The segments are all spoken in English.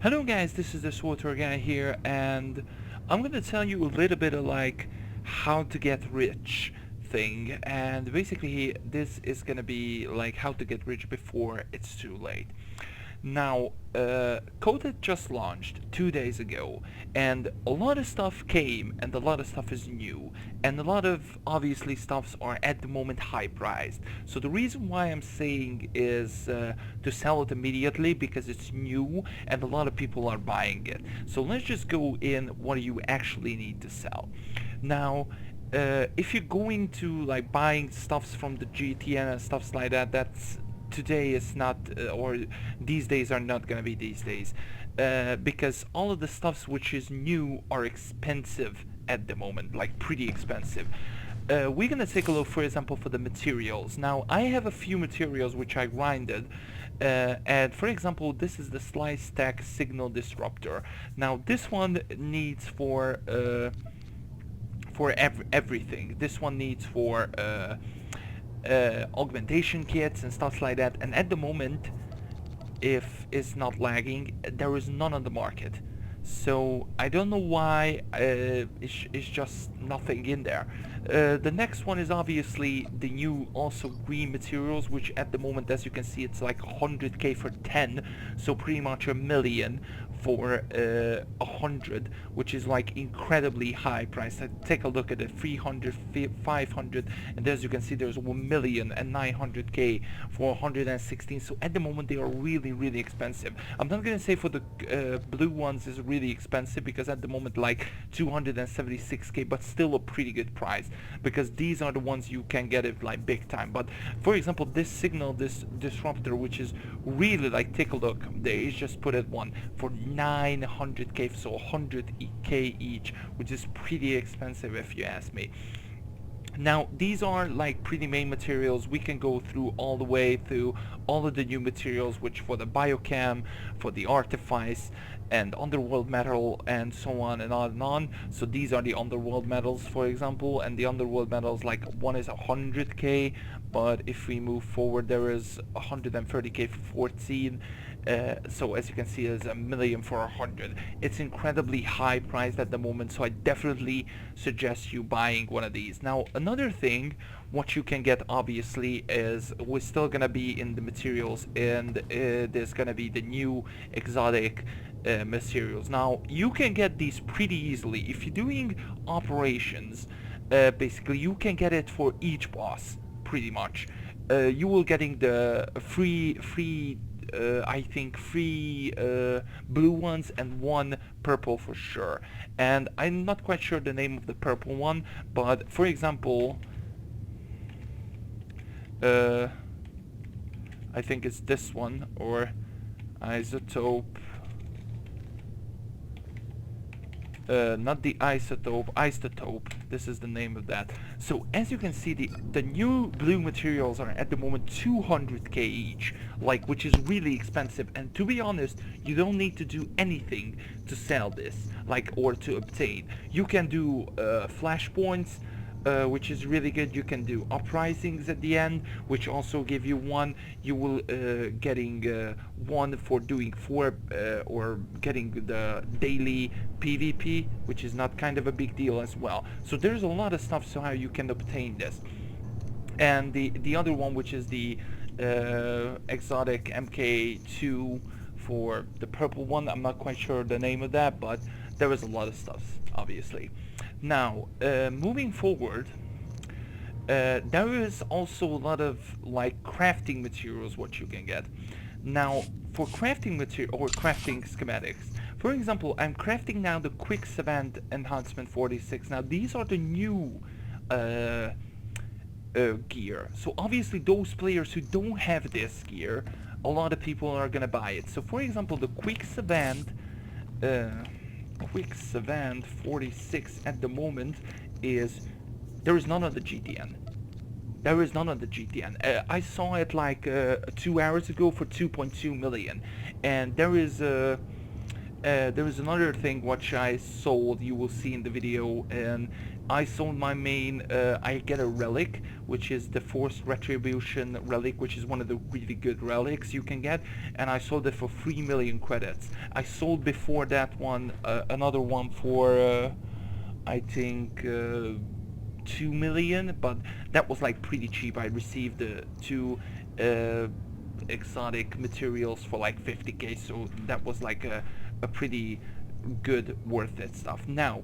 Hello guys, this is the SWTOR guy here, and I'm gonna tell you a little bit of like how to get rich thing, and basically this is gonna be like how to get rich before it's too late. Now, Coded just launched 2 days ago, and a lot of stuff came, and a lot of stuff is new, and a lot of obviously stuffs are at the moment high priced. So the reason why I'm saying is to sell it immediately because it's new and a lot of people are buying it. So let's just go in what you actually need to sell. Now, if you're going to like buying stuffs from the GTN and stuffs like that, that's today is not or these days are not gonna be these days because all of the stuffs which is new are expensive at the moment, like pretty expensive. We're gonna take a look, for example, for the materials. Now I have a few materials which I grinded, and for example this is the slice stack signal disruptor. Now this one needs for everything. This one needs for augmentation kits and stuff like that, and at the moment, if it's not lagging, there is none on the market. So I don't know why it's just nothing in there. The next one is obviously the new also green materials, which at the moment, as you can see, it's like 100k for 10, so pretty much a million for 100, which is like incredibly high price. Take a look at it, 300, 500, and as you can see there's 1 million and 900k for 116. So at the moment they are really expensive. I'm not gonna say for the blue ones is really expensive because at the moment like 276k, but still a pretty good price because these are the ones you can get it like big time. But for example this signal, this disruptor, which is really like, take a look, they just put it one for 900k, so 100k each, which is pretty expensive if you ask me. Now these are like pretty main materials. We can go through all the way through all of the new materials, which for the biochem, for the artifice and underworld metal and so on and on and on. So these are the underworld metals, for example, and the underworld metals, like one is 100k, but if we move forward there is 130k for 14. So as you can see, there's a million for 100. It's incredibly high priced at the moment, so I definitely suggest you buying one of these. Now another thing what you can get obviously is, we're still gonna be in the materials, and there's gonna be the new exotic materials. Now you can get these pretty easily if you're doing operations. Basically you can get it for each boss pretty much. You will getting the free I think 3 blue ones and 1 purple for sure. And I'm not quite sure the name of the purple one, but for example, I think it's this one, or isotope. Not the isotope. This is the name of that. So as you can see, the new blue materials are at the moment 200k each, like, which is really expensive. And to be honest, you don't need to do anything to sell this, like, or to obtain. You can do flashpoints, which is really good. You can do uprisings at the end, which also give you one. You will getting one for doing 4 or getting the daily PvP, which is not kind of a big deal as well. So there's a lot of stuff so how you can obtain this. And the other one, which is the exotic MK2 for the purple one, I'm not quite sure the name of that, but there is a lot of stuff obviously. Now moving forward, there is also a lot of like crafting materials what you can get. Now for crafting material or crafting schematics, for example, I'm crafting now the quick savant enhancement 46. Now these are the new gear. So obviously those players who don't have this gear, a lot of people are gonna buy it. So for example, the quick savant 46 at the moment is, there is none on the GTN. There is none on the GTN. I saw it like 2 hours ago for 2.2 million, and there is another thing which I sold. You will see in the video, and I sold my main, I get a relic, which is the Forced Retribution relic, which is one of the really good relics you can get, and I sold it for 3 million credits. I sold before that one, another one for, I think, 2 million, but that was like pretty cheap. I received two uh, exotic materials for like 50k, so that was like a pretty good, worth it stuff. Now,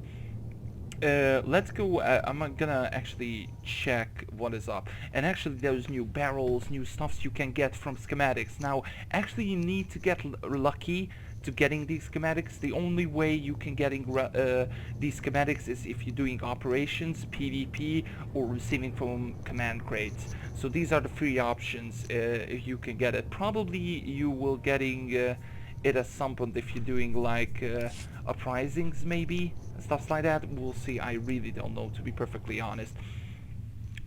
let's go. I'm gonna actually check what is up. And actually, there's new barrels, new stuffs you can get from schematics. Now, actually, you need to get lucky to getting these schematics. The only way you can getting these schematics is if you're doing operations, PvP, or receiving from command crates. So these are the three options you can get it. Probably you will getting it at some point if you're doing like uprisings maybe, stuff like that. We'll see. I really don't know, to be perfectly honest,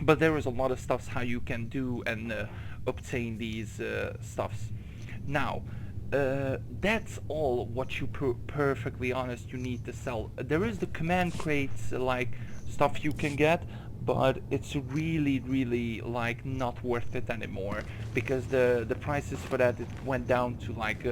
but there is a lot of stuffs how you can do and obtain these stuffs. Now, that's all what you perfectly honest you need to sell. There is the command crates like stuff you can get, but it's really like not worth it anymore, because the prices for that, it went down to like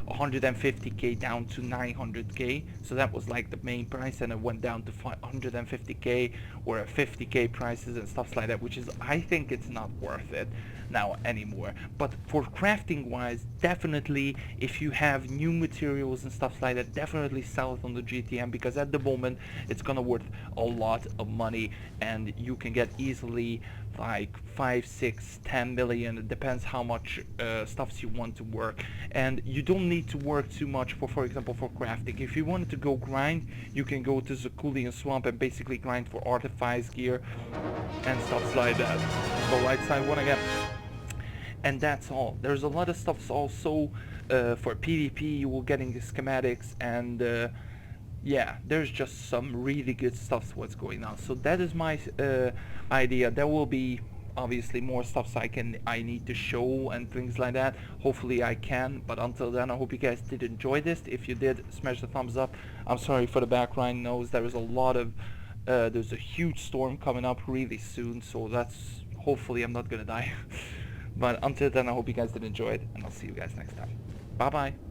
150k down to 900k. So that was like the main price, and it went down to 150k or 50k prices and stuff like that, which is, I think it's not worth it now anymore. But for crafting wise, definitely, if you have new materials and stuff like that, definitely sell it on the GTM, because at the moment it's gonna worth a lot of money, and you can get easily like 5, 6, 10 million. It depends how much stuffs you want to work, and you don't need to work too much for example for crafting. If you wanted to go grind, you can go to Zakulian Swamp and basically grind for artifice gear and stuff like that. Go right side one again. And that's all. There's a lot of stuff also for PvP. You will getting the schematics, and yeah, there's just some really good stuff what's going on. So that is my idea. There will be obviously more stuff I need to show and things like that. Hopefully I can, but until then, I hope you guys did enjoy this. If you did, smash the thumbs up. I'm sorry for the background noise. There is a lot of there's a huge storm coming up really soon, so that's, hopefully I'm not gonna die. But until then, I hope you guys did enjoy it, and I'll see you guys next time. Bye bye.